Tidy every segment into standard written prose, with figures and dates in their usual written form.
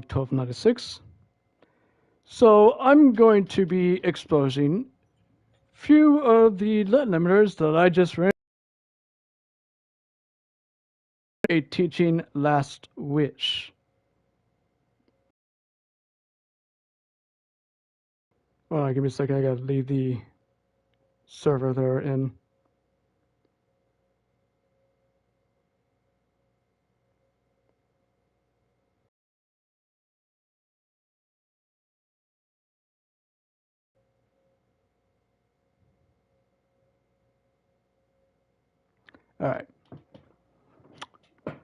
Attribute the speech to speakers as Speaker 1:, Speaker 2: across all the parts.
Speaker 1: 1296. So I'm going to be exposing few of the net limiters that I just ran a teaching last wish. Hold on, give me a second. I gotta leave the server there in. All right.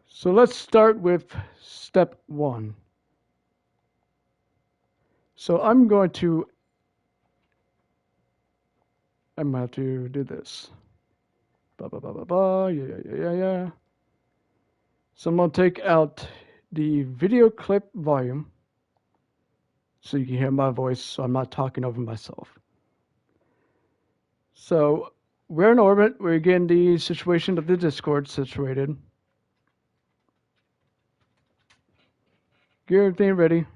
Speaker 1: So let's start with step 1. So I'm going to have to do this. Blah, blah, blah, blah, blah. Yeah. So I'm going to take out the video clip volume so you can hear my voice so I'm not talking over myself. So we're in orbit. We're getting the situation of the Discord situated. Get everything ready.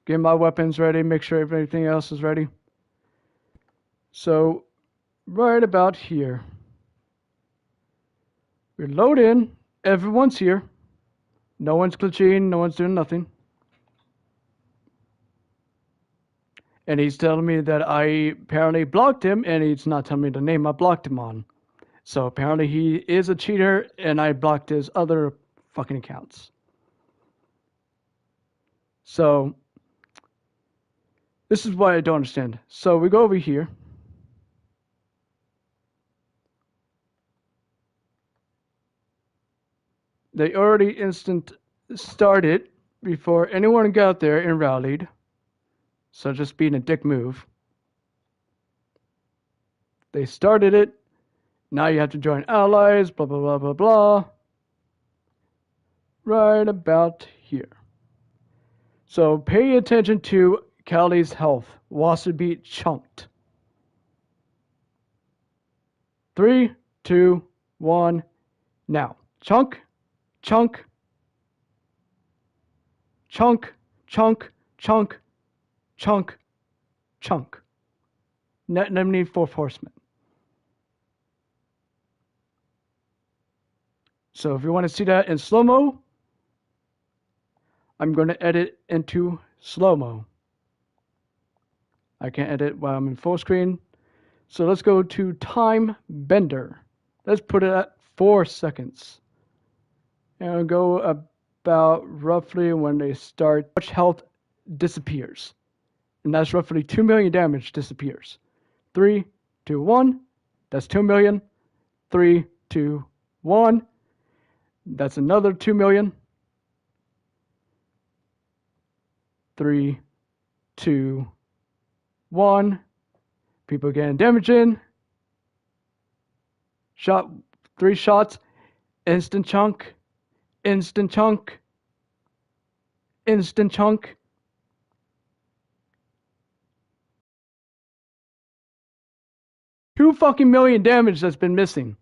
Speaker 1: Get my weapons ready. Make sure everything else is ready. So right about here, we load in. Everyone's here. No one's glitching. No one's doing nothing. And he's telling me that I apparently blocked him, and he's not telling me the name I blocked him on. So apparently he is a cheater, and I blocked his other fucking accounts. So this is what I don't understand. So we go over here. They already instant started before anyone got there and rallied. So just being a dick move. They started it. Now you have to join allies, blah, blah, blah, blah, blah. Right about here. So pay attention to Callie's health. Wasabi chunked. 3, 2, 1, now. Chunk, chunk, chunk, chunk, chunk, chunk, chunk. Netlimiting fourth horseman. So if you want to see that in slow-mo, I'm going to edit into slow-mo. I can't edit while I'm in full screen. So let's go to time bender. Let's put it at 4 seconds. And I'll go about roughly when they start, much health disappears. And that's roughly 2 million damage disappears. 3, 2, 1. That's 2 million. 3, 2, 1. That's another 2 million. 3, 2, 1. People getting damage in. Shot 3 shots. Instant chunk. Instant chunk. Instant chunk. Two fucking million damage that's been missing.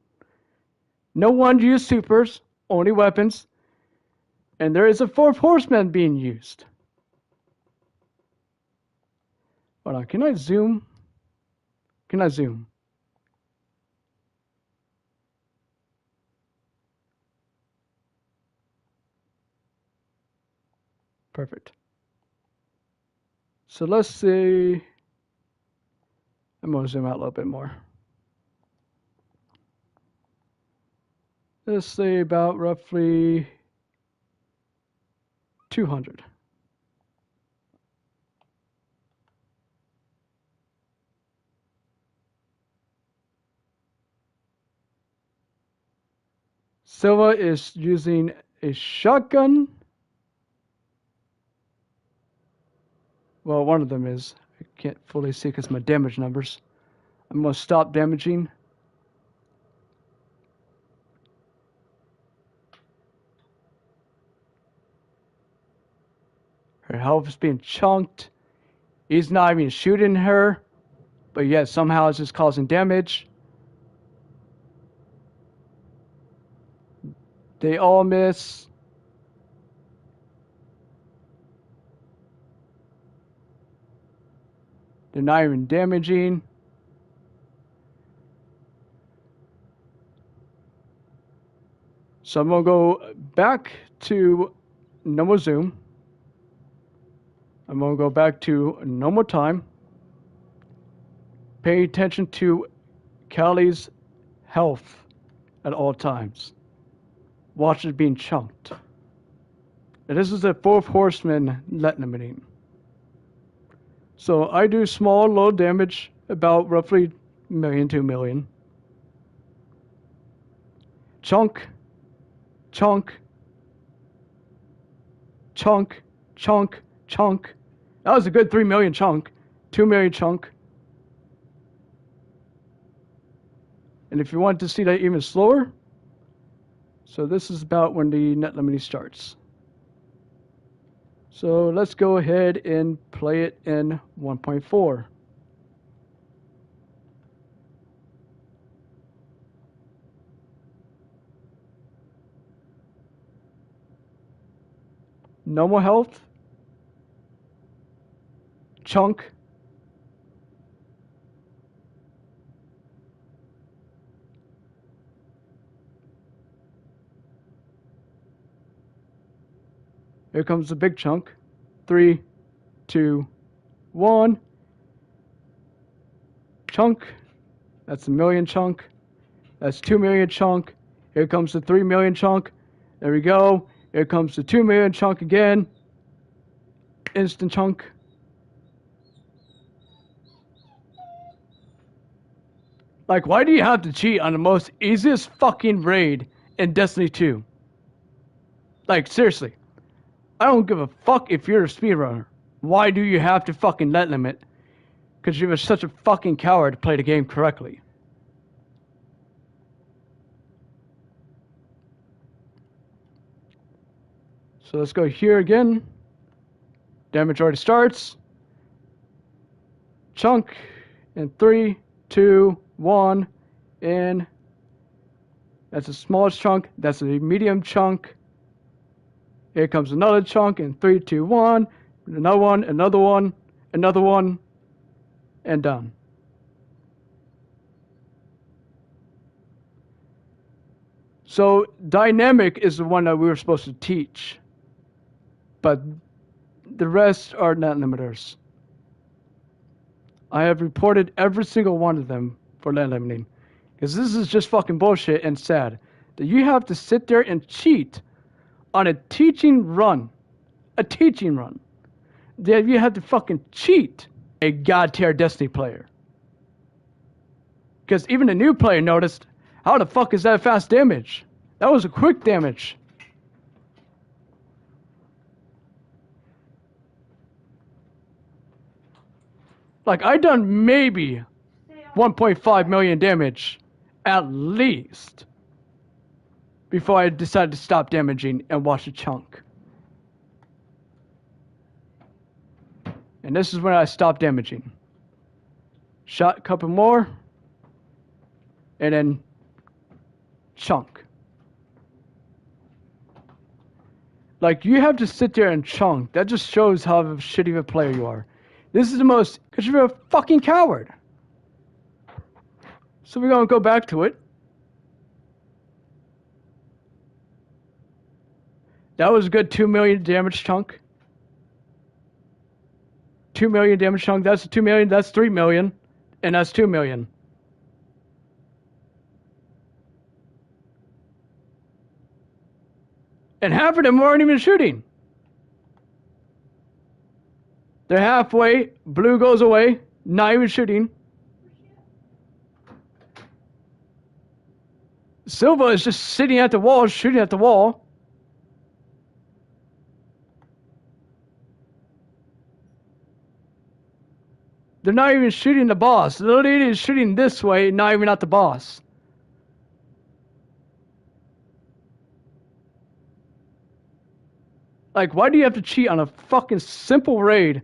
Speaker 1: No one used supers, only weapons. And there is a fourth horseman being used. Hold on, can I zoom? Can I zoom? Perfect. So let's see. I'm going to zoom out a little bit more. Let's say about roughly 200. Silva is using a shotgun. Well, one of them is. I can't fully see because my damage numbers. I'm going to stop damaging. Her health is being chunked. He's not even shooting her, but yet somehow it's just causing damage. They all miss. They're not even damaging. So I'm going to go back to normal zoom. I'm going to go back to normal time. Pay attention to Callie's health at all times. Watch it being chunked. And this is the fourth horseman net limiting. So I do small, low damage, about roughly 1 million, 2 million. Chunk, chunk, chunk, chunk, chunk. That was a good 3 million chunk. 2 million chunk. And if you want to see that even slower, so this is about when the net limiting starts. So let's go ahead and play it in 1.4. Normal health. Chunk. Here comes the big chunk. 3, 2, 1. Chunk. That's 1 million chunk. That's 2 million chunk. Here comes the 3 million chunk. There we go. Here comes the 2 million chunk again. Instant chunk. Like, why do you have to cheat on the most easiest fucking raid in Destiny 2? Like, seriously. I don't give a fuck if you're a speedrunner. Why do you have to fucking net limit? Because you're such a fucking coward to play the game correctly. So let's go here again. Damage already starts. Chunk in 3, 2, 1. In. That's the smallest chunk. That's the medium chunk. Here comes another chunk in 3, 2, 1. Another one, another one, another one, and done. So dynamic is the one that we were supposed to teach, but the rest are net limiters. I have reported every single one of them for net limiting, because this is just fucking bullshit and sad that you have to sit there and cheat on a teaching run, that you have to fucking cheat a god tier Destiny player. Because even a new player noticed, how the fuck is that fast damage? That was a quick damage. Like, I done maybe 1.5 million damage, at least, before I decided to stop damaging and watch a chunk. And this is when I stopped damaging. Shot a couple more, and then chunk. Like, you have to sit there and chunk. That just shows how shitty of a player you are. This is the most, because you're a fucking coward. So we're going to go back to it. That was a good 2 million damage chunk. 2 million damage chunk. That's 2 million. That's 3 million. And that's 2 million. And half of them weren't even shooting. They're halfway. Blue goes away. Not even shooting. Silva is just sitting at the wall, shooting at the wall. They're not even shooting the boss. The lady is shooting this way, not even at the boss. Like, why do you have to cheat on a fucking simple raid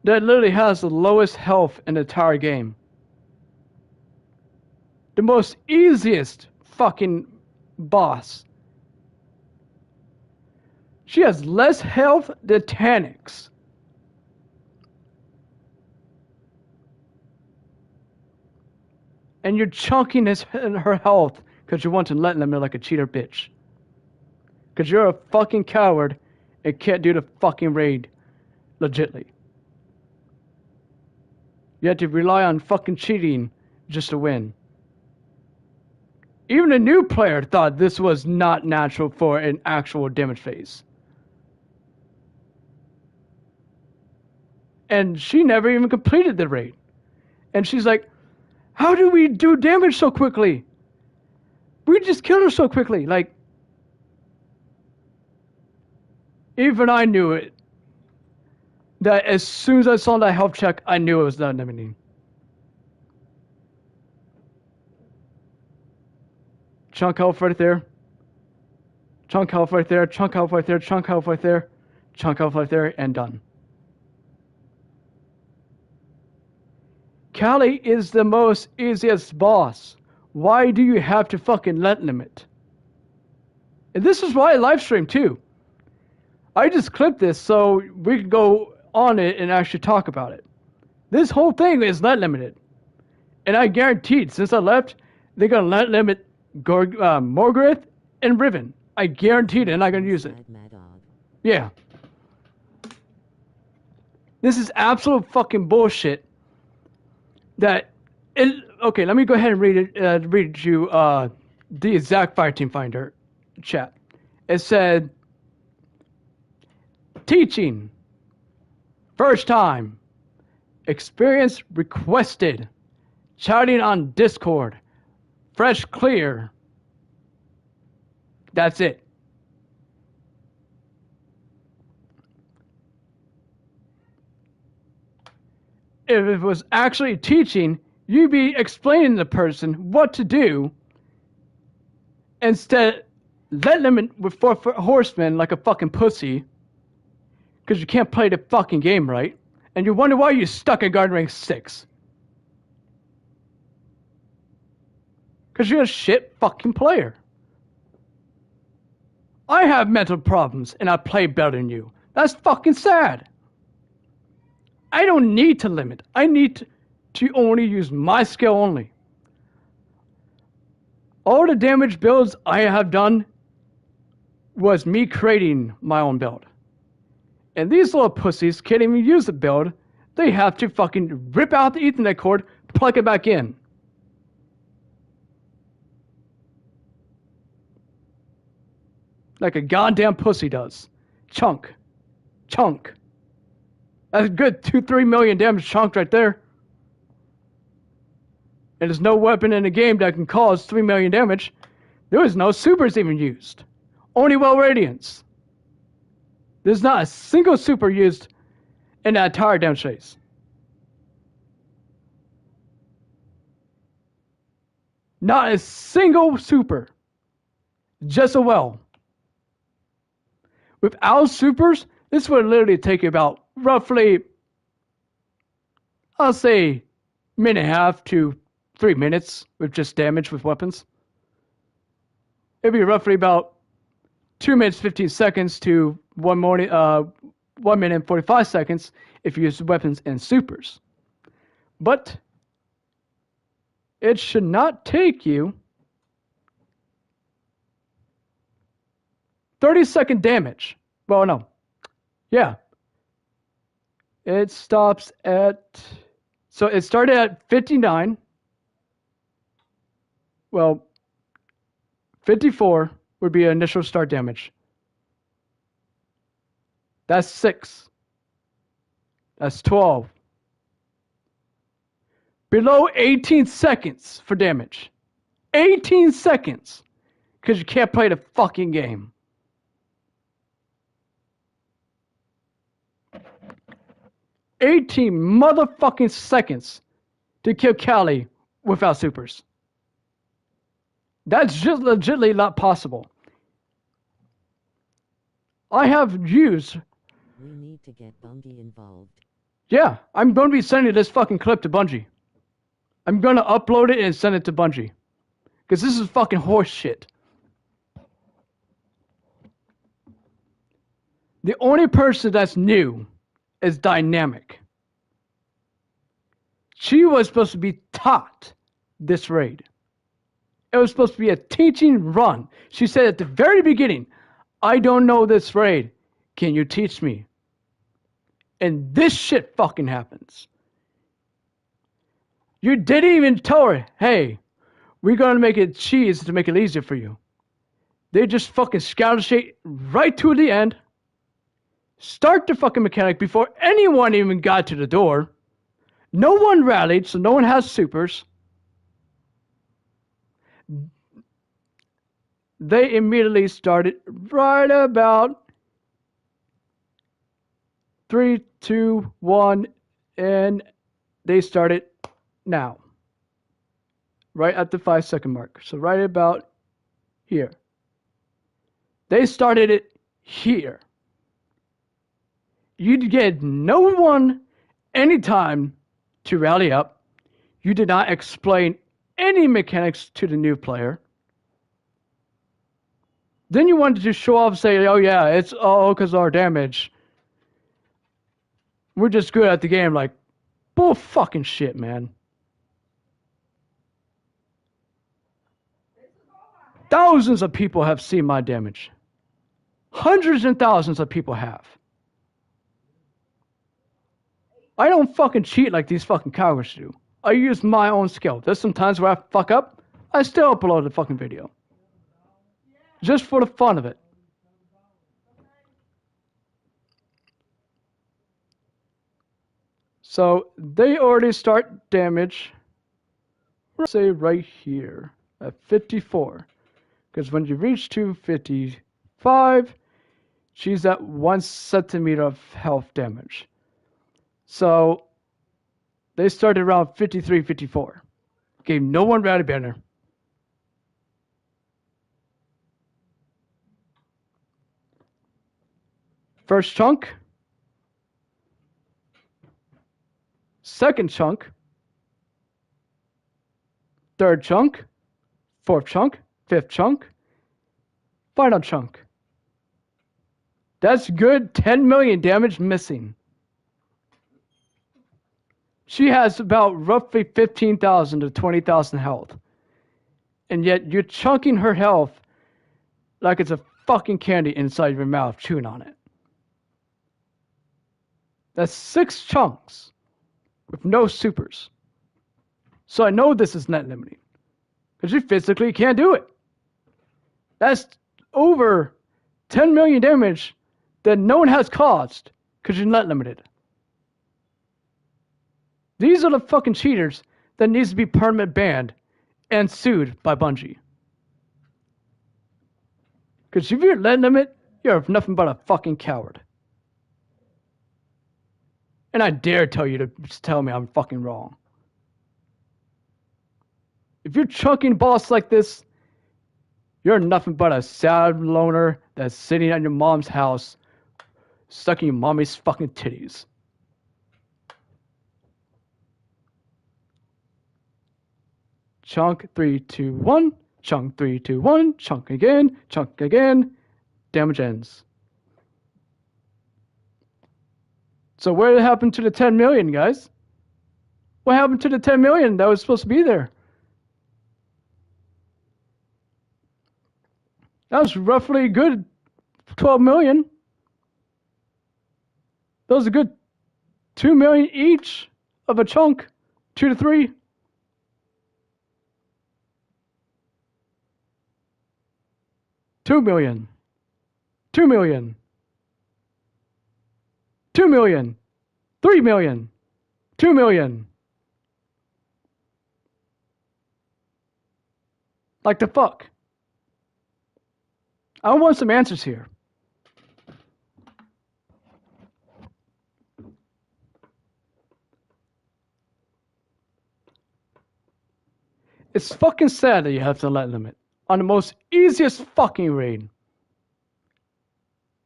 Speaker 1: that literally has the lowest health in the entire game? The most easiest fucking boss. She has less health than Tanix. and you're chunking her health because you want to let them like a cheater bitch. Because you're a fucking coward and can't do the fucking raid legitly. You have to rely on fucking cheating just to win. Even a new player thought this was not natural for an actual damage phase. And she never even completed the raid. And she's like, how do we do damage so quickly? We just killed her so quickly. Like, even I knew it. That as soon as I saw that health check, I knew it was not netlimiting. Chunk health right there. Chunk health right there. Chunk health right there. Chunk health right there. Chunk health right there. And done. Callie is the most easiest boss. Why do you have to fucking let limit? And this is why I live stream too. I just clipped this so we can go on it and actually talk about it. This whole thing is let limited. And I guaranteed, since I left, they're going to let limit Morgrith and Riven. I guaranteed it, and I'm going to use it. Yeah. This is absolute fucking bullshit. Okay, let me go ahead and read you the exact Fireteam Finder chat. It said, teaching, first time, experience requested, chatting on Discord, fresh clear. That's it. If it was actually teaching, you'd be explaining to the person what to do. Instead, let them with four horsemen like a fucking pussy. Because you can't play the fucking game right. And you wonder why you're stuck at guard rank 6. Because you're a shit fucking player. I have mental problems and I play better than you. That's fucking sad. I don't need to limit. I need to only use my skill only. All the damage builds I have done was me creating my own build. And these little pussies can't even use the build. They have to fucking rip out the Ethernet cord, plug it back in. Like a goddamn pussy does. Chunk. Chunk. That's a good 2-3 million damage chunk right there. And there's no weapon in the game that can cause 3 million damage. There was no supers even used. Only well radiance. There's not a single super used in that entire damage phase. Not a single super. Just a well. Without supers, this would literally take you about roughly, I'll say, minute and a half to 3 minutes with just damage with weapons. It'd be roughly about 2 minutes 15 seconds to 1 minute and 45 seconds if you use weapons and supers. But it should not take you 30-second damage. Well, no. Yeah. It stops at... So it started at 59. Well, 54 would be initial start damage. That's 6. That's 12. Below 18 seconds for damage. 18 seconds. Because you can't play the fucking game. 18 motherfucking seconds to kill Callie without supers. That's just legitimately not possible. I have used...
Speaker 2: We need to get Bungie involved.
Speaker 1: Yeah, I'm going to be sending this fucking clip to Bungie. I'm going to upload it and send it to Bungie. Because this is fucking horse shit. The only person that's new is Dynamic. She was supposed to be taught this raid. It was supposed to be a teaching run. She said at the very beginning, I don't know this raid. Can you teach me? And this shit fucking happens. You didn't even tell her, hey, we're going to make it cheese to make it easier for you. They just fucking scouted shit right to the end. Start the fucking mechanic before anyone even got to the door. No one rallied, so no one has supers. They immediately started right about 3, 2, 1, and they started now. Right at the 5-second mark. So right about here. They started it here. You get no one any time to rally up. You did not explain any mechanics to the new player. Then you wanted to show off and say, oh yeah, it's all because of our damage. We're just good at the game. Like, bull fucking shit, man. Thousands of people have seen my damage. Hundreds and thousands of people have. I don't fucking cheat like these fucking cowards do. I use my own skill. There's some times where I fuck up. I still upload the fucking video. Just for the fun of it. So they already start damage. Let's say right here at 54. Because when you reach 255, she's at 1 centimeter of health damage. So they started around 53, 54. Gave no one rally banner. First chunk. Second chunk. Third chunk. Fourth chunk. Fifth chunk. Final chunk. That's good 10 million damage missing. She has about roughly 15,000 to 20,000 health. And yet you're chunking her health like it's a fucking candy inside of your mouth, chewing on it. That's 6 chunks with no supers. So I know this is net limiting. Because you physically can't do it. That's over 10 million damage that no one has caused because you're net limited. These are the fucking cheaters that needs to be permanent banned and sued by Bungie. Because if you're net limit, you're nothing but a fucking coward. And I dare tell you to tell me I'm fucking wrong. If you're chunking boss like this, you're nothing but a sad loner that's sitting at your mom's house, sucking your mommy's fucking titties. Chunk 3, 2, 1. Chunk 3, 2, 1. Chunk again. Chunk again. Damage ends. So what happened to the 10 million, guys? What happened to the 10 million that was supposed to be there? That was roughly a good 12 million. Those are good 2 million each of a chunk. 2 to 3. $2 million. 2 million. 2 million. 3 million. 2 million. Like the fuck? I want some answers here. It's fucking sad that you have to let limit on the most easiest fucking raid.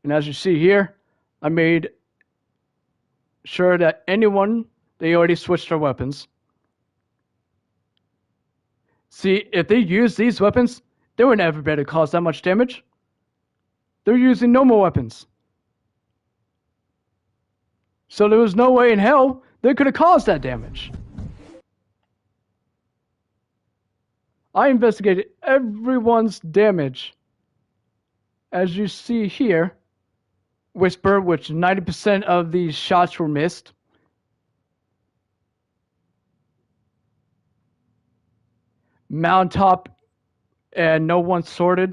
Speaker 1: And as you see here, I made sure that anyone, they already switched their weapons. See, if they use these weapons, they would never be able to cause that much damage. They're using normal weapons. So there was no way in hell they could have caused that damage. I investigated everyone's damage. As you see here, Whisper, which 90% of these shots were missed. Mountaintop, and no one sorted.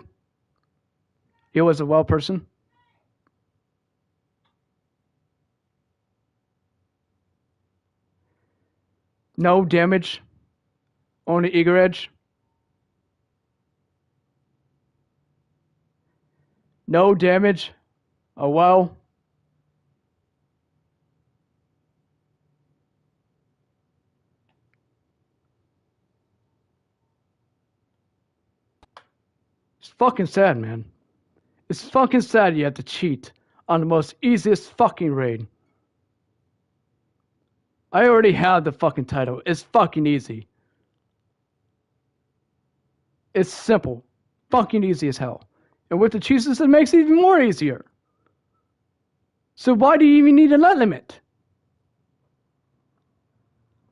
Speaker 1: He was a well person. No damage. Only eager edge. No damage. Oh well. It's fucking sad, man. It's fucking sad you have to cheat on the most easiest fucking raid. I already have the fucking title. It's fucking easy. It's simple. Fucking easy as hell. And with the cheeses, it makes it even more easier. So why do you even need a net limit?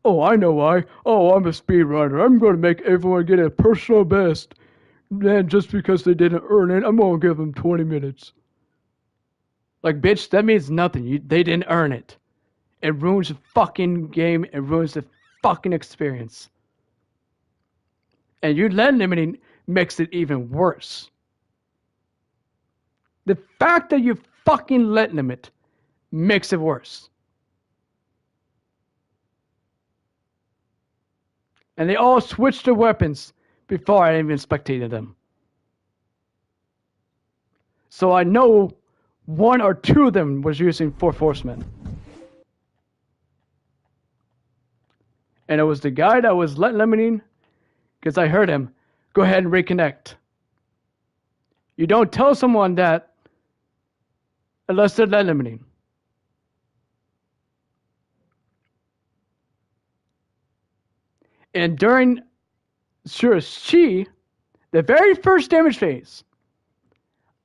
Speaker 1: Oh, I know why. Oh, I'm a speedrunner. I'm going to make everyone get a personal best. And just because they didn't earn it, I'm going to give them 20 minutes. Like, bitch, that means nothing. They didn't earn it. It ruins the fucking game. It ruins the fucking experience. And you net limiting makes it even worse. The fact that you fucking net limit makes it worse. And they all switched their weapons before I even spectated them. So I know one or two of them was using 4 Forcemen. And it was the guy that was limiting, because I heard him, go ahead and reconnect. You don't tell someone that unless they're limiting. And during Shi, the very first damage phase,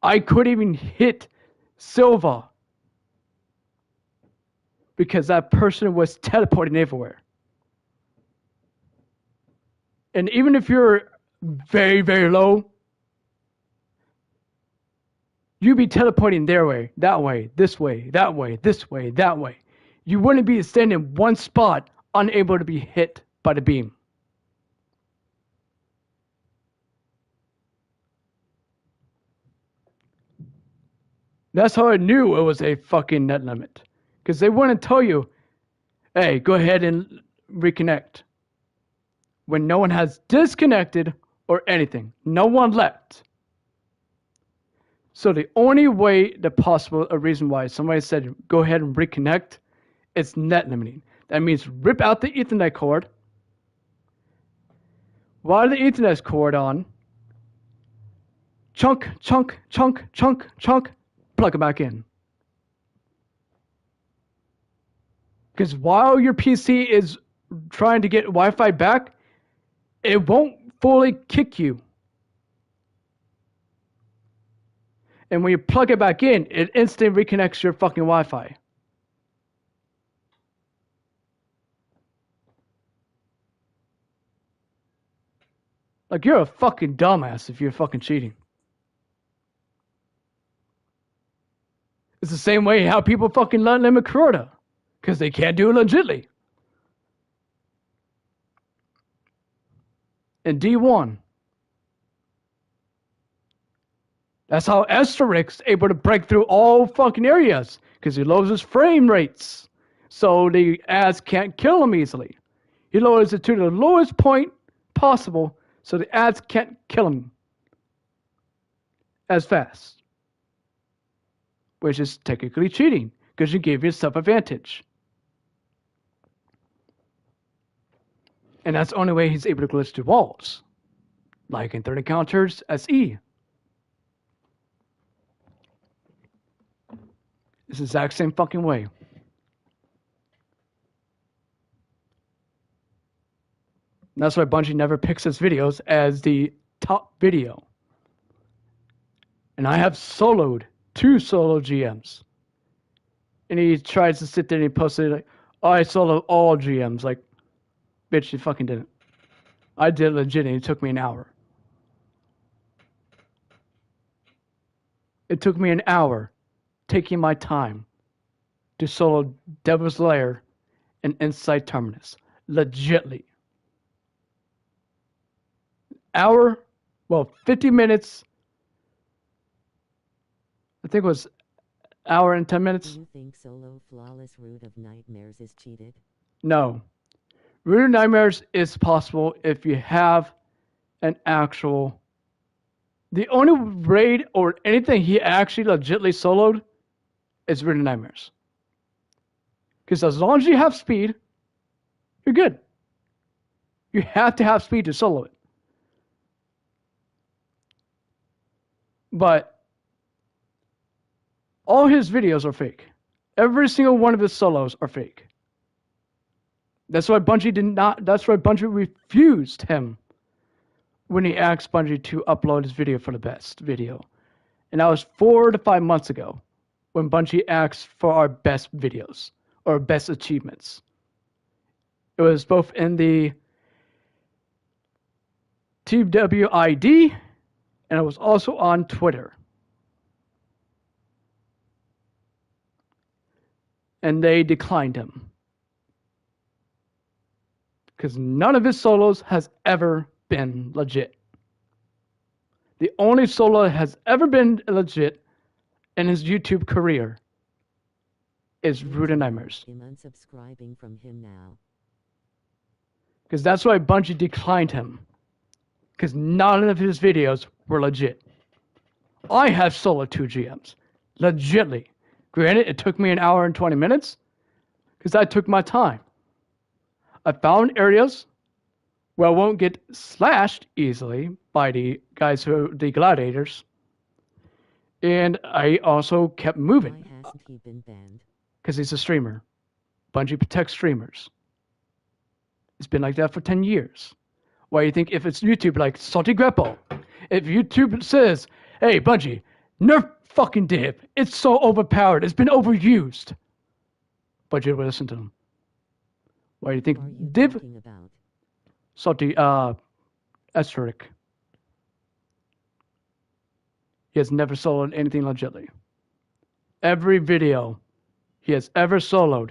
Speaker 1: I couldn't even hit Silva because that person was teleporting everywhere. And even if you're very, very low, you'd be teleporting their way, that way, this way, that way, this way, that way. You wouldn't be standing in one spot, unable to be hit by the beam. That's how I knew it was a fucking net limit. Because they wouldn't tell you, hey, go ahead and reconnect. When no one has disconnected or anything. No one left. So the only way, a reason why somebody said go ahead and reconnect, is net limiting. That means rip out the Ethernet cord, wire the Ethernet cord on, chunk, chunk, chunk, chunk, chunk, plug it back in. Because while your PC is trying to get Wi-Fi back, it won't fully kick you. And when you plug it back in, it instantly reconnects your fucking Wi-Fi. Like, you're a fucking dumbass if you're fucking cheating. It's the same way how people fucking limit Kuroda. Because they can't do it legitly. In D1. That's how Esteric's able to break through all fucking areas. Because he lowers his frame rates. So the ads can't kill him easily. He lowers it to the lowest point possible so the ads can't kill him as fast. Which is technically cheating. Because you gave yourself advantage. And that's the only way he's able to glitch through walls. Like in 30 counters SE. It's the exact same fucking way. And that's why Bungie never picks its videos as the top video. And I have soloed 2 solo GMs. And he tries to sit there and he posts it like, oh, I solo all GMs. Like, bitch, you fucking didn't. I did legit, and it took me an hour. It took me an hour, taking my time, to solo Devil's Lair and Inside Terminus. Legitly. Hour, well, 50 minutes. I think it was hour and 10 minutes.
Speaker 2: Do you think solo flawless Root of Nightmares is cheated?
Speaker 1: No. Root of Nightmares is possible if you have an actual... The only raid or anything he actually legitimately soloed is Root of Nightmares. Because as long as you have speed, you're good. You have to have speed to solo it. But all his videos are fake. Every single one of his solos are fake. That's why Bungie refused him when he asked Bungie to upload his video for the best video. And that was 4 to 5 months ago when Bungie asked for our best videos or best achievements. It was both in the TWID and it was also on Twitter. And they declined him. Because none of his solos has ever been legit. The only solo that has ever been legit in his YouTube career is Root of Nightmares.
Speaker 2: I'm unsubscribing from him now.
Speaker 1: Because that's why Bungie declined him. Because none of his videos were legit. I have solo 2 GMs. Legitly. Granted, it took me an hour and 20 minutes. Because I took my time. I found areas where I won't get slashed easily by the guys the gladiators. And I also kept moving.
Speaker 2: Why hasn't he been banned?
Speaker 1: Because he's a streamer. Bungie protects streamers. It's been like that for 10 years. Why do you think if it's YouTube like Salty Greppo, if YouTube says, hey Bungie, nerf fucking Div, it's so overpowered, it's been overused, Bungie will listen to them. Why do you think
Speaker 2: What are you
Speaker 1: Div,
Speaker 2: talking about?
Speaker 1: Salty, Asterisk. He has never soloed anything legitly. Every video he has ever soloed,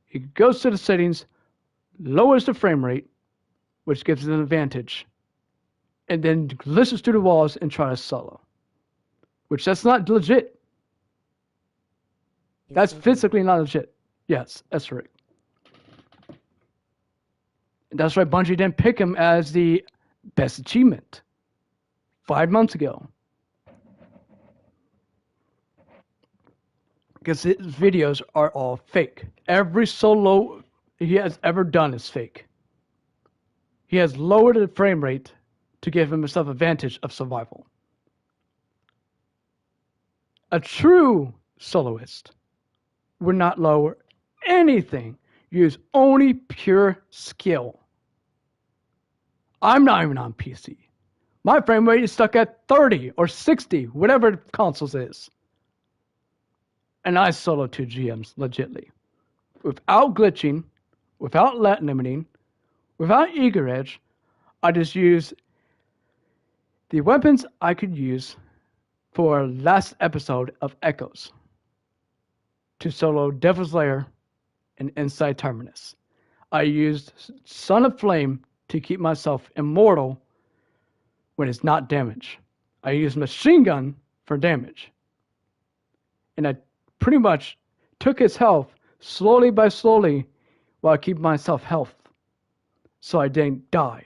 Speaker 1: he goes to the settings, lowers the frame rate, which gives it an advantage, and then listens to the walls and tries solo. Which that's not legit. That's physically not legit. Yes, that's right. And that's why Bungie didn't pick him as the best achievement 5 months ago. Because his videos are all fake. Every solo he has ever done is fake. He has lowered the frame rate to give himself advantage of survival. A true soloist would not lower anything. Use only pure skill. I'm not even on PC. My frame rate is stuck at 30 or 60, whatever the consoles is. And I solo 2 GMs legitly. Without glitching, without net limiting, without eager edge, I just use the weapons I could use for last episode of Echoes to solo Devil's Lair and Inside Terminus. I used Son of Flame to keep myself immortal when it's not damage. I used Machine Gun for damage. And I pretty much took his health slowly by slowly while I keep myself health so I didn't die.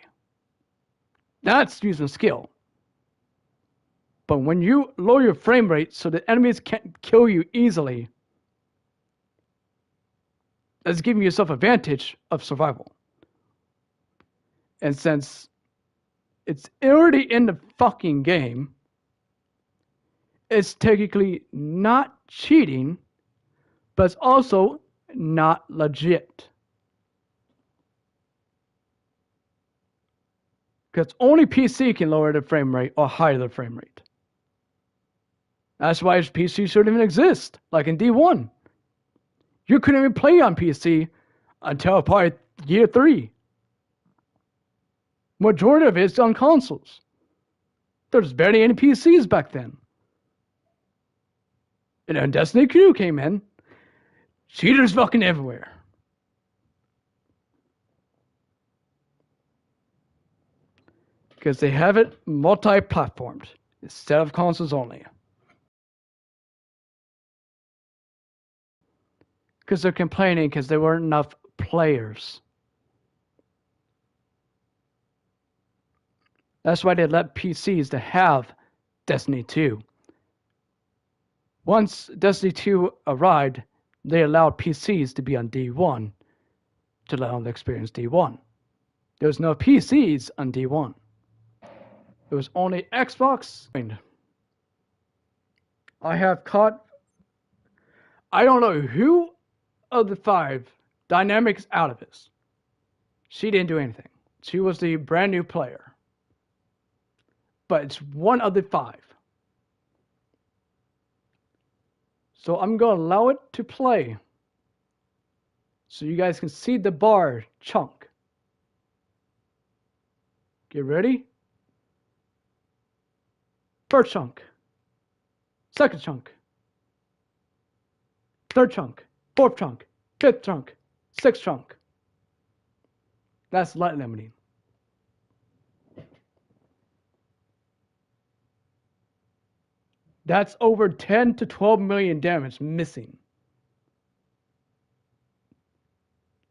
Speaker 1: That's using skill. But when you lower your frame rate so the enemies can't kill you easily, that's giving yourself advantage of survival. And since it's already in the fucking game, it's technically not cheating, but it's also not legit. Because only PC can lower the frame rate or higher the frame rate. That's why PC shouldn't even exist, like in D1. You couldn't even play on PC until probably year 3. Majority of it's on consoles. There's barely any PCs back then. And then Destiny 2 came in. Cheaters fucking everywhere. Because they have it multi-platformed instead of consoles only. Because they're complaining because there weren't enough players. That's why they let PCs to have Destiny 2. Once Destiny 2 arrived, they allowed PCs to be on D1 to allow them to experience D1. There was no PCs on D1. It was only Xbox. I have caught, I don't know who of the 5 Dynamics out of this. She didn't do anything. She was the brand new player. But it's one of the 5. So I'm going to allow it to play so you guys can see the bar chunk. Get ready. First chunk. Second chunk. Third chunk. Fourth chunk. Fifth chunk. Sixth chunk. That's light limiting. That's over 10 to 12 million damage missing.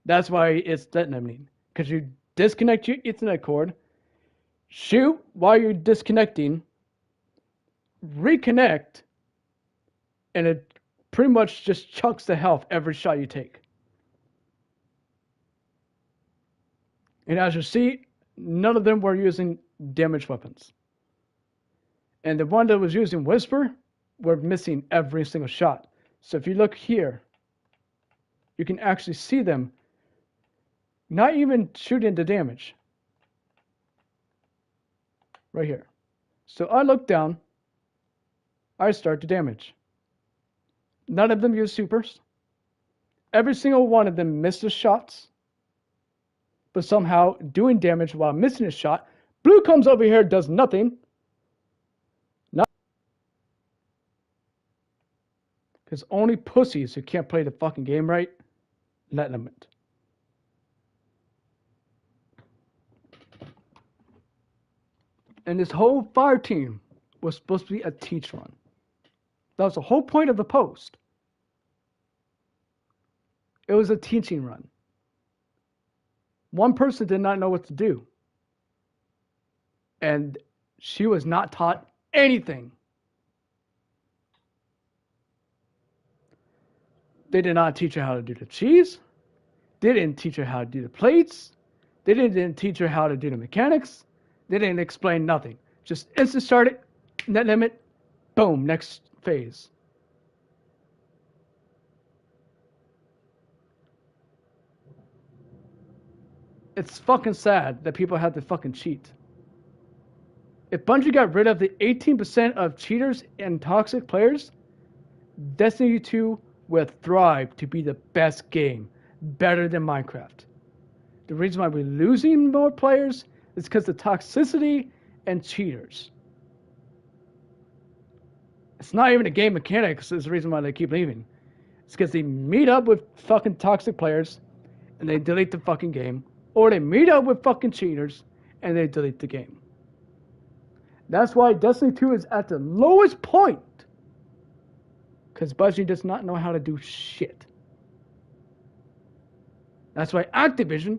Speaker 1: That's why it's light limiting. Because you disconnect your Ethernet cord, shoot while you're disconnecting, reconnect, and it pretty much just chunks the health every shot you take. And as you see, none of them were using damage weapons. And the one that was using Whisper were missing every single shot. So if you look here, you can actually see them not even shooting the damage. Right here. So I look down, I start to damage. None of them use supers. Every single one of them misses shots, but somehow doing damage while missing a shot. Blue comes over here, does nothing. Because only pussies who can't play the fucking game right, let them in. And this whole fire team was supposed to be a teach run. That was the whole point of the post. It was a teaching run. One person did not know what to do. And she was not taught anything. They did not teach her how to do the cheese. They didn't teach her how to do the plates. They didn't teach her how to do the mechanics. They didn't explain nothing. Just instant start it, net limit, boom, next phase. It's fucking sad that people have to fucking cheat. If Bungie got rid of the 18% of cheaters and toxic players, Destiny 2 would thrive to be the best game, better than Minecraft. The reason why we're losing more players is because of toxicity and cheaters. It's not even a game mechanics is the reason why they keep leaving. It's because they meet up with fucking toxic players and they delete the fucking game, or they meet up with fucking cheaters and they delete the game. That's why Destiny 2 is at the lowest point. Because Bungie does not know how to do shit. That's why Activision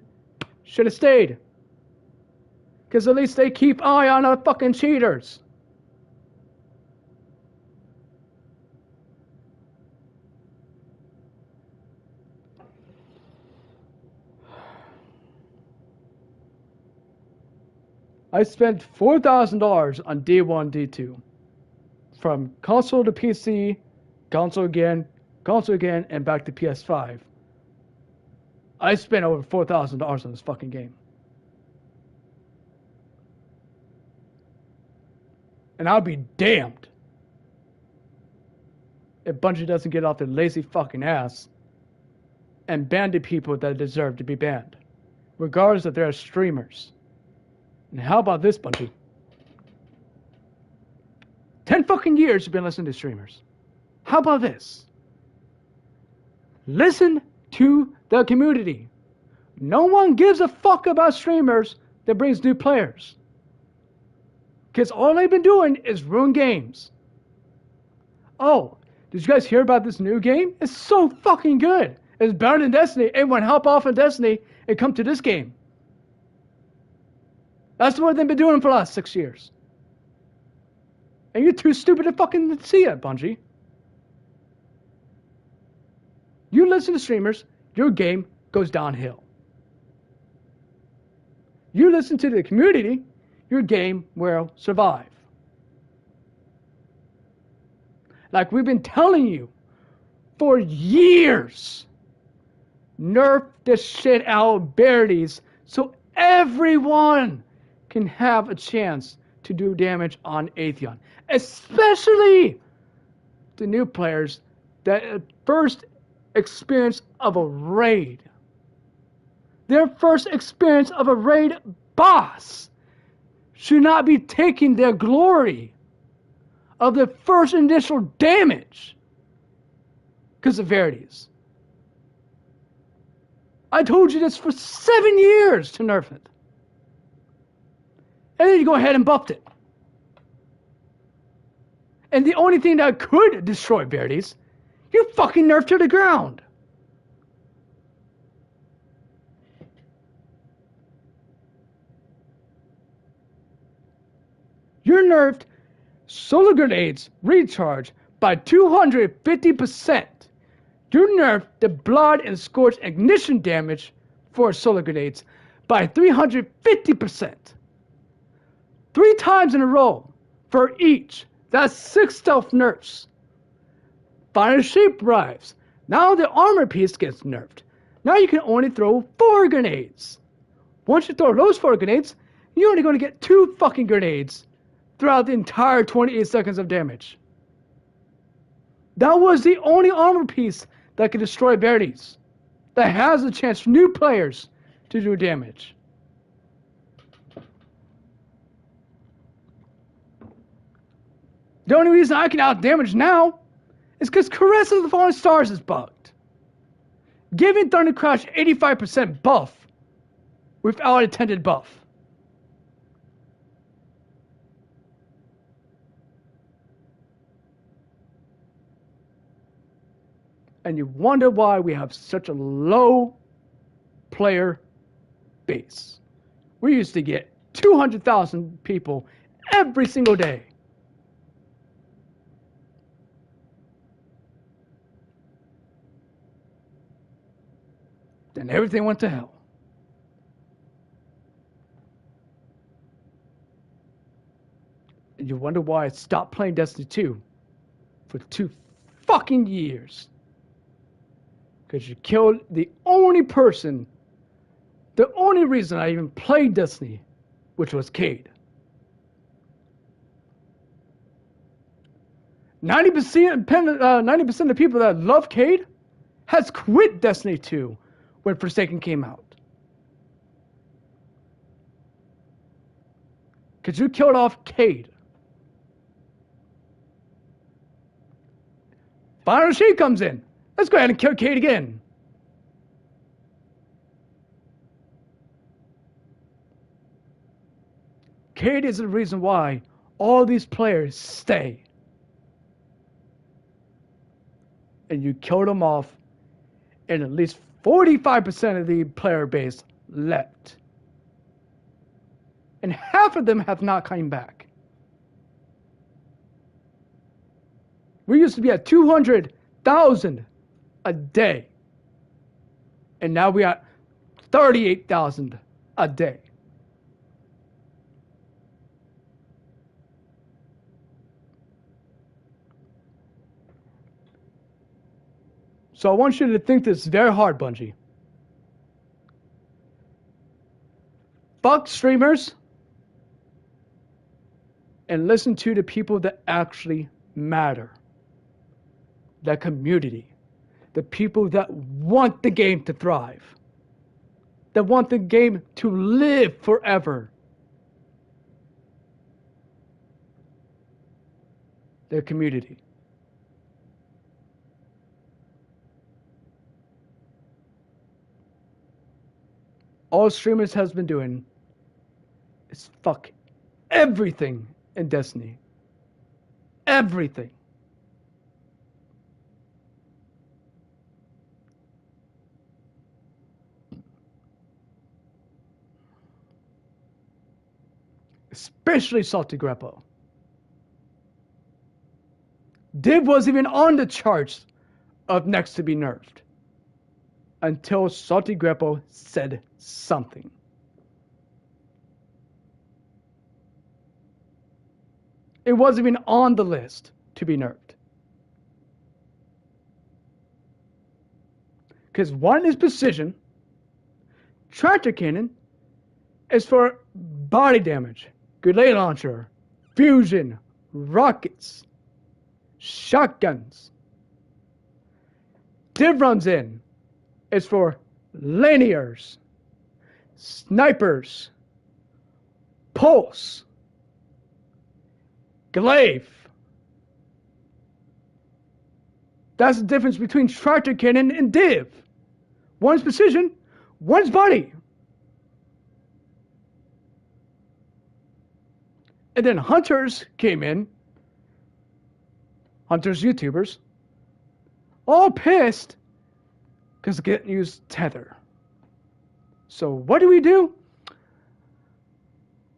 Speaker 1: should have stayed. Because at least they keep eye on the fucking cheaters. I spent $4,000 on D1, D2. From console to PC, console again, and back to PS5. I spent over $4,000 on this fucking game. And I'll be damned if Bungie doesn't get off their lazy fucking ass and ban the people that deserve to be banned, regardless if they're streamers. And how about this, Bungie? 10 fucking years you've been listening to streamers. How about this? Listen to the community. No one gives a fuck about streamers that brings new players. Because all they've been doing is ruin games. Oh, did you guys hear about this new game? It's so fucking good. It's better than Destiny. Everyone hop off of Destiny and come to this game. That's what they've been doing for the last 6 years. And you're too stupid to fucking see it, Bungie. You listen to streamers, your game goes downhill. You listen to the community, your game will survive. Like we've been telling you for years, nerf the shit out of berries so everyone can have a chance to do damage on Atheon. Especially the new players that first experience of a raid. Their first experience of a raid boss should not be taking their glory of the first initial damage because of verities. I told you this for 7 years to nerf it. And then you go ahead and buffed it. And the only thing that could destroy verities, you fucking nerfed to the ground. You nerfed solar grenades recharge by 250%. You nerfed the blood and scorch ignition damage for solar grenades by 350%. 3 times in a row for each. That's 6 stealth nerfs. Final shape arrives. Now the armor piece gets nerfed. Now you can only throw 4 grenades. Once you throw those 4 grenades, you're only going to get 2 fucking grenades throughout the entire 28 seconds of damage. That was the only armor piece that could destroy verities. That has a chance for new players to do damage. The only reason I can out-damage now is because Caress of the Fallen Stars is bugged. Giving Thunder Crash 85% buff without intended buff. And you wonder why we have such a low player base. We used to get 200,000 people every single day. Then everything went to hell. And you wonder why I stopped playing Destiny 2 for 2 fucking years. Because you killed the only person, the only reason I even played Destiny, which was Cade. 90% of the people that love Cade has quit Destiny 2 when Forsaken came out. Because you killed off Cade. Final Shade comes in. Let's go ahead and kill Cade again. Cade is the reason why all these players stay. And you killed them off, and at least 45% of the player base left. And half of them have not come back. We used to be at 200,000 a day. And now we are at 38,000 a day. So I want you to think this very hard, Bungie. Fuck streamers and listen to the people that actually matter. The community. The people that want the game to thrive. That want the game to live forever. their community. All streamers has been doing is fuck everything in Destiny. Everything. Especially Salty Grappa. Div was even on the charts of next to be nerfed. Until Salty Grappa said something. It wasn't even on the list to be nerfed. Because one is precision, tractor cannon is for body damage, grenade launcher, fusion, rockets, shotguns. Div runs in is for linears, snipers, pulse, glaive. That's the difference between tractor cannon and div. One's precision, one's body. And then hunters came in, hunters YouTubers, all pissed because they can't use tether. So what do?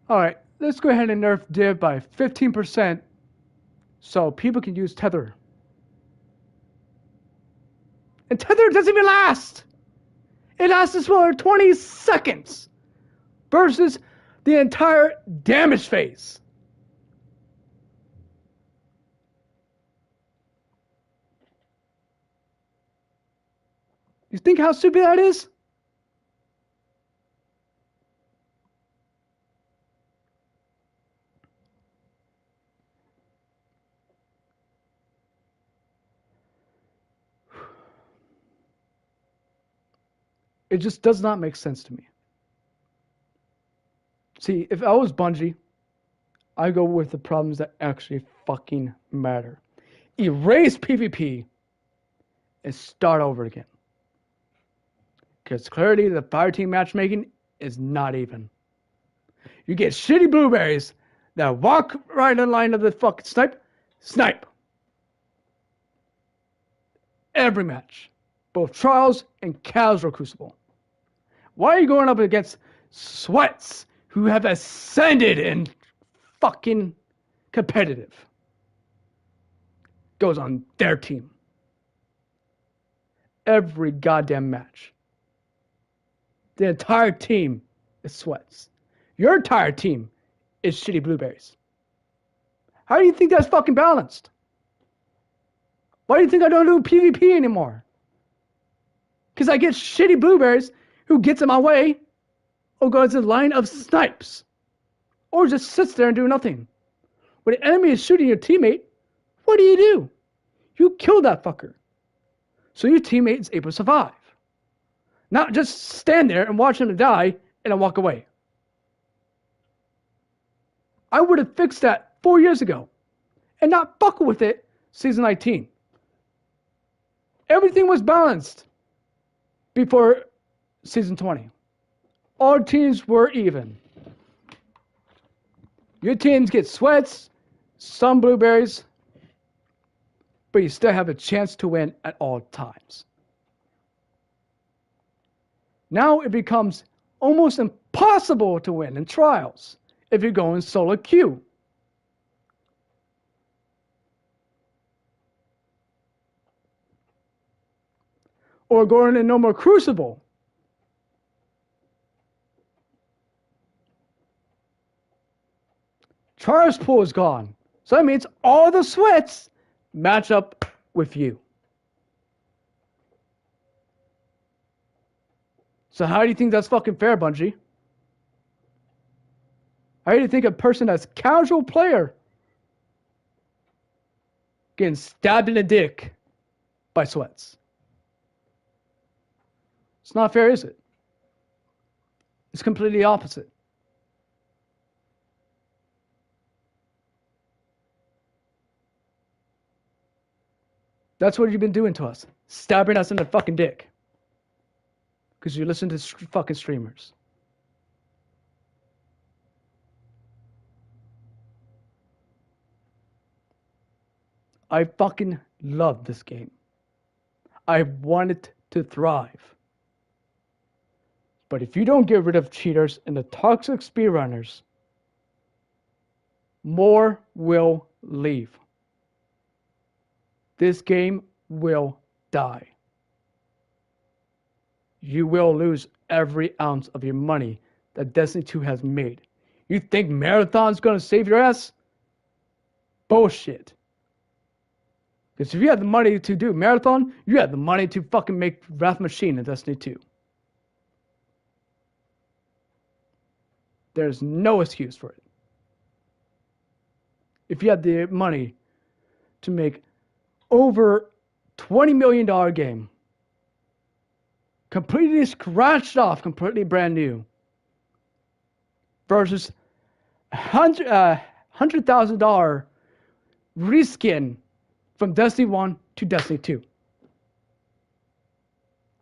Speaker 1: All right, let's go ahead and nerf div by 15% so people can use tether. And tether doesn't even last. It lasts for 20 seconds versus the entire damage phase. You think how stupid that is? It just does not make sense to me. See, if I was Bungie, I go with the problems that actually fucking matter. Erase PvP and start over again. Because clearly the fireteam matchmaking is not even. You get shitty blueberries that walk right in the line of the fucking snipe. Every match. Both Trials and Casual Crucible. Why are you going up against sweats who have ascended in fucking competitive? Goes on their team. Every goddamn match. The entire team is sweats. Your entire team is shitty blueberries. How do you think that's fucking balanced? Why do you think I don't do PvP anymore? Because I get shitty blueberries who gets in my way or goes in a line of snipes. Or just sits there and do nothing. When the enemy is shooting your teammate, what do? You kill that fucker. So your teammate is able to survive. Not just stand there and watch him die and then walk away. I would have fixed that 4 years ago and not fuck with it season 19. Everything was balanced before season 20. All teams were even. Your teams get sweats, some blueberries, but you still have a chance to win at all times. Now it becomes almost impossible to win in trials if you're going solo queue. Or going in normal crucible. Trials pool is gone. So that means all the sweats match up with you. So how do you think that's fucking fair, Bungie? How do you think a person that's casual player getting stabbed in the dick by sweats? It's not fair, is it? It's completely opposite. That's what you've been doing to us. Stabbing us in the fucking dick. Because you listen to fucking streamers. I fucking love this game. I want it to thrive. But if you don't get rid of cheaters and the toxic speedrunners, more will leave. This game will die. You will lose every ounce of your money that Destiny 2 has made. You think Marathon's gonna save your ass? Bullshit. Because if you had the money to do Marathon, you had the money to fucking make Wrath Machine in Destiny 2. There's no excuse for it. If you had the money to make over $20 million game, completely scratched off, completely brand new, versus $100,000 reskin from Destiny 1 to Destiny 2.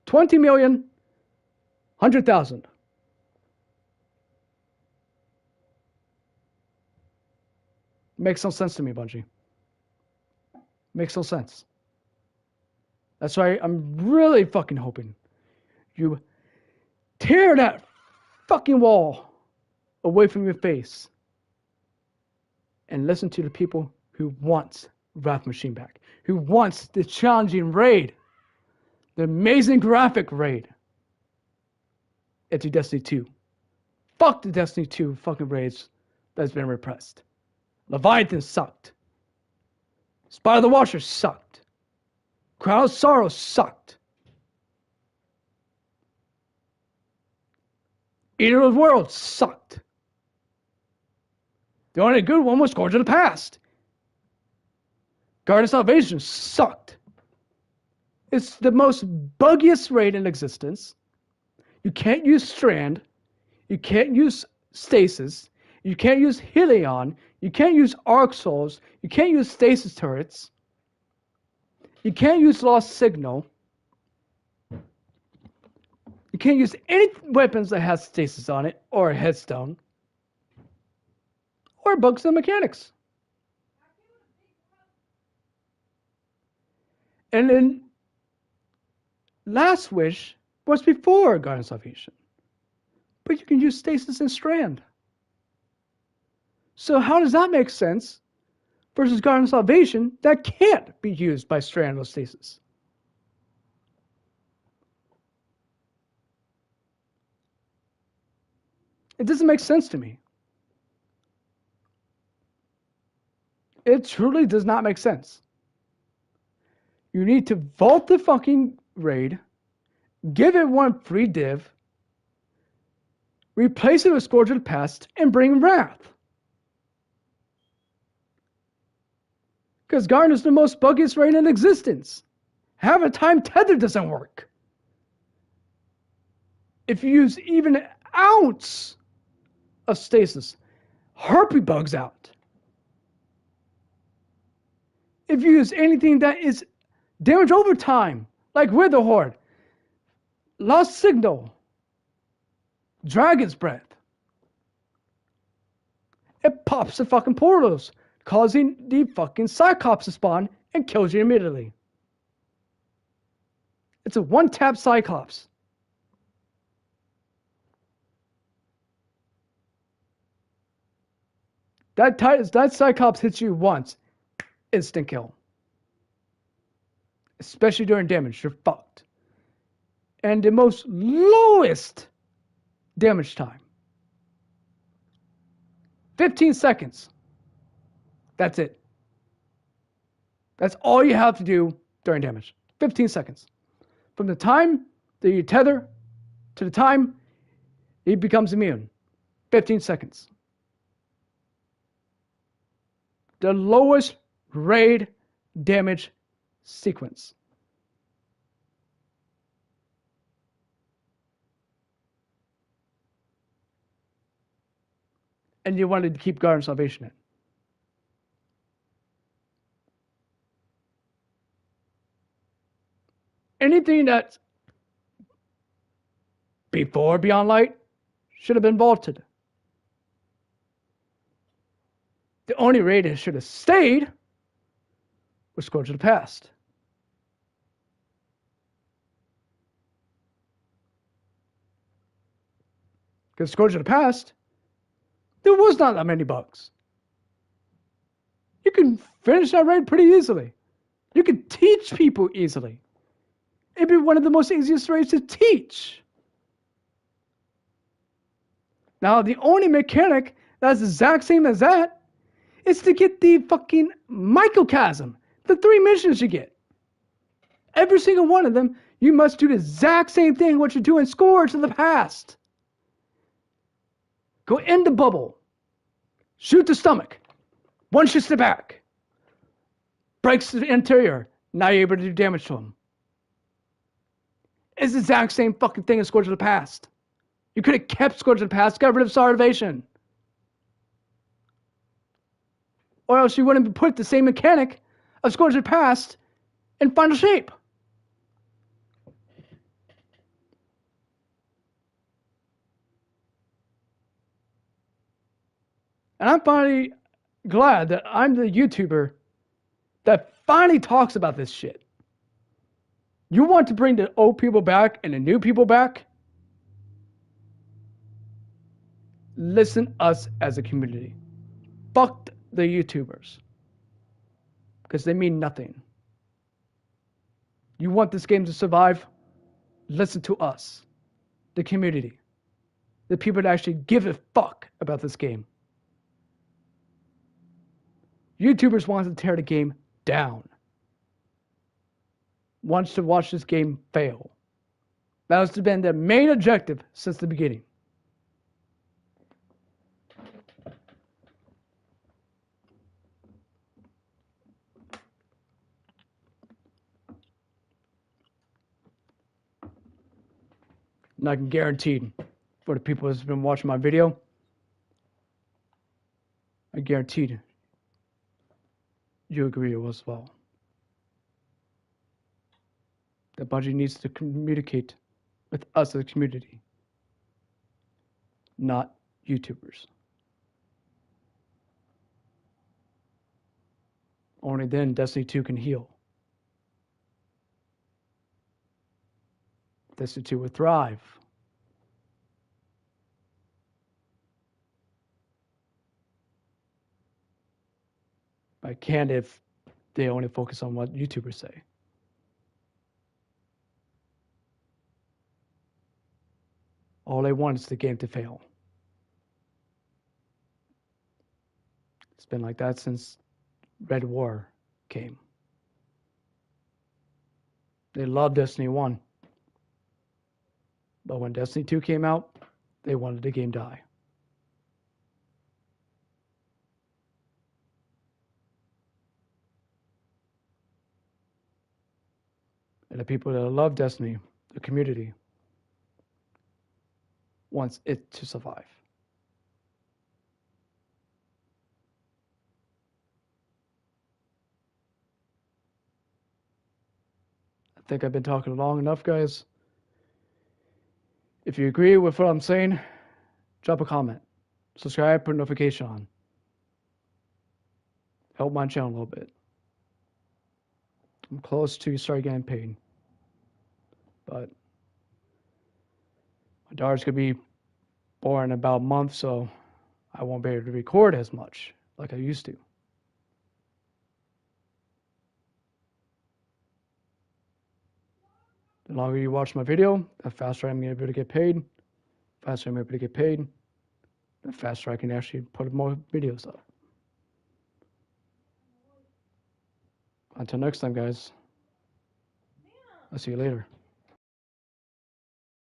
Speaker 1: 20 million, 100,000. Makes no sense to me, Bungie. Makes no sense. That's why I'm really fucking hoping you tear that fucking wall away from your face and listen to the people who wants Wrath Machine back, who wants the challenging raid, the amazing graphic raid into Destiny 2. Fuck the Destiny 2 fucking raids that's been repressed. Leviathan sucked. Spire of the Watchers sucked. Crown of Sorrow sucked. Eater of the World sucked. The only good one was Scourge of the Past. Guard of Salvation sucked. It's the most buggiest raid in existence. You can't use Strand. You can't use Stasis. You can't use Helion. You can't use Arc Souls. You can't use Stasis turrets. You can't use Lost Signal. You can't use any weapons that has Stasis on it, or a Headstone, or bugs in the mechanics. And then Last Wish was before Guardian of Salvation. But you can use Stasis and Strand. So how does that make sense versus Guardian of Salvation that can't be used by Strand or Stasis? It doesn't make sense to me. It truly does not make sense. You need to vault the fucking raid, give it one free div, replace it with Scourge of the Past, and bring Wrath. Because Guardian is the most buggiest raid in existence. Half the time, Tether doesn't work. If you use even an ounce of Stasis, Harpy bugs out. If you use anything that is damage over time, like Wither Horde, Lost Signal, Dragon's Breath, it pops the fucking portals, causing the fucking Cyclops to spawn and kills you immediately. It's a one-tap Cyclops. That Cyclops hits you once, instant kill. Especially during damage, you're fucked. And the most lowest damage time, 15 seconds. That's it. That's all you have to do during damage. 15 seconds. From the time that you tether to the time he becomes immune. 15 seconds. The lowest raid damage sequence. And you wanted to keep Guardian of Salvation in. anything that's before Beyond Light should have been vaulted. The only raid that should have stayed was Scourge of the Past. Because Scourge of the Past, there was not that many bugs. You can finish that raid pretty easily. You can teach people easily. It'd be one of the most easiest raids to teach. Now, the only mechanic that's the exact same as that is to get the fucking microcosm. The 3 missions you get. Every single one of them, you must do the exact same thing what you do in Scourge of the Past. Go in the bubble. Shoot the stomach. One shoots the back. Breaks the interior. Now you're able to do damage to him. It's the exact same fucking thing as Scourge of the Past. You could have kept Scourge of the Past, got rid of Starvation. Or else you wouldn't put the same mechanic of Scourge of the Past in Final Shape. And I'm finally glad that I'm the YouTuber that finally talks about this shit. You want to bring the old people back and the new people back? Listen us as a community. Fuck the YouTubers. Because they mean nothing. You want this game to survive? Listen to us. The community. The people that actually give a fuck about this game. YouTubers want to tear the game down. Wants to watch this game fail. That has been their main objective since the beginning. And I can guarantee for the people that's been watching my video, I guarantee you agree as well. That Bungie needs to communicate with us as a community, not YouTubers. Only then Destiny 2 can heal. Destiny 2 will thrive. I can't if they only focus on what YouTubers say. All they want is the game to fail. It's been like that since Red War came. They loved Destiny 1. But when Destiny 2 came out, they wanted the game to die. And the people that love Destiny, the community, wants it to survive. I think I've been talking long enough, guys. If you agree with what I'm saying, drop a comment. Subscribe, put a notification on. Help my channel a little bit. I'm close to start getting paid. But my daughter's going to be born in about a month, so I won't be able to record as much like I used to. The longer you watch my video, the faster I'm able to get paid. The faster I'm able to get paid, the faster I can actually put more videos up. Until next time, guys. I'll see you later.